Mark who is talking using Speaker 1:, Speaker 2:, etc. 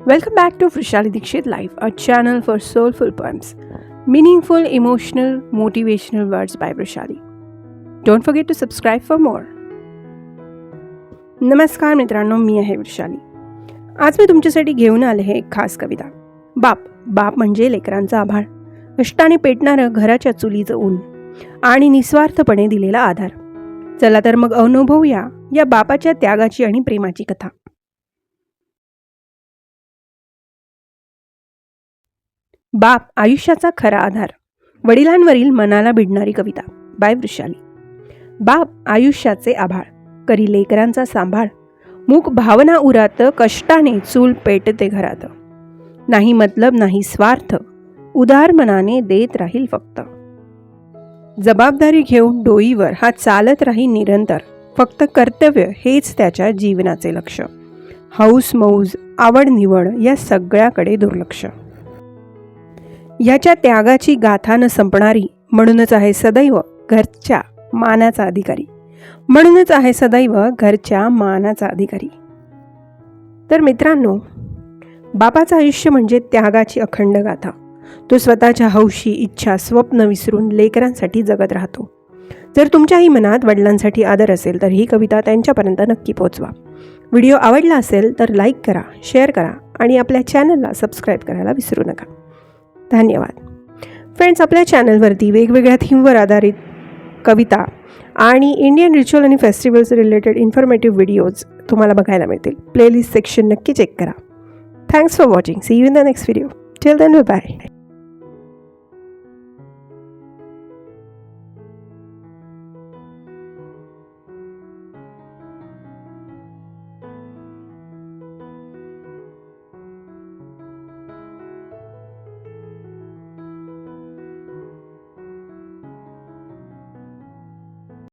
Speaker 1: Welcome back to Vrishali Dikshit Life, a channel for soulful poems, meaningful, emotional, motivational words by Vrishali. Don't forget to subscribe for more. नमस्कार मित्रांनो, मी आहे वृषाली. आज मी तुमच्यासाठी घेऊन आले आहे एक खास कविता. बाप म्हणजे लेकरांचा आभाळ, कष्टाने पेटणारं घराच्या चुलीचं ऊन आणि निस्वार्थपणे दिलेला आधार. चला तर मग अनुभवूया या बापाच्या त्यागाची आणि प्रेमाची कथा. बाप आयुष्याचा खरा आधार, वडिलांवरील मनाला भिडणारी कविता बाय वृषाली. बाप आयुष्याचे आभाळ, करी लेकरांचा सांभाळ, मूक भावना उरात, कष्टाने चूल पेटते घरात. नाही मतलब नाही स्वार्थ, उदार मनाने देत राहील फक्त. जबाबदारी घेऊन डोईवर हा चालत राहील निरंतर, फक्त कर्तव्य हेच त्याच्या जीवनाचे लक्ष. हौस मौज आवड निवड या सगळ्याकडे दुर्लक्ष. याच्या त्यागाची गाथा न संपणारी, म्हणूनच आहे सदैव घरच्या मानाचा अधिकारी. तर मित्रांनो, बापाचं आयुष्य म्हणजे त्यागाची अखंड गाथा. तो स्वतःच्या हौशी इच्छा स्वप्न विसरून लेकरांसाठी जगत राहतो. जर तुमच्याही मनात वडिलांसाठी आदर असेल तर ही कविता त्यांच्यापर्यंत नक्की पोहोचवा. व्हिडिओ आवडला असेल तर लाईक करा, शेअर करा आणि आपल्या चॅनलला सबस्क्राईब करायला विसरू नका. धन्यवाद. फ्रेंड्स, आपल्या चॅनलवरती वेगवेगळ्या थीमवर आधारित कविता आणि इंडियन रिच्युअल आणि फेस्टिवल्स रिलेटेड इन्फॉर्मेटिव्ह व्हिडिओज तुम्हाला बघायला मिळतील. प्लेलिस्ट सेक्शन नक्की चेक करा. Thanks for watching. See you in the next video. Till then bye.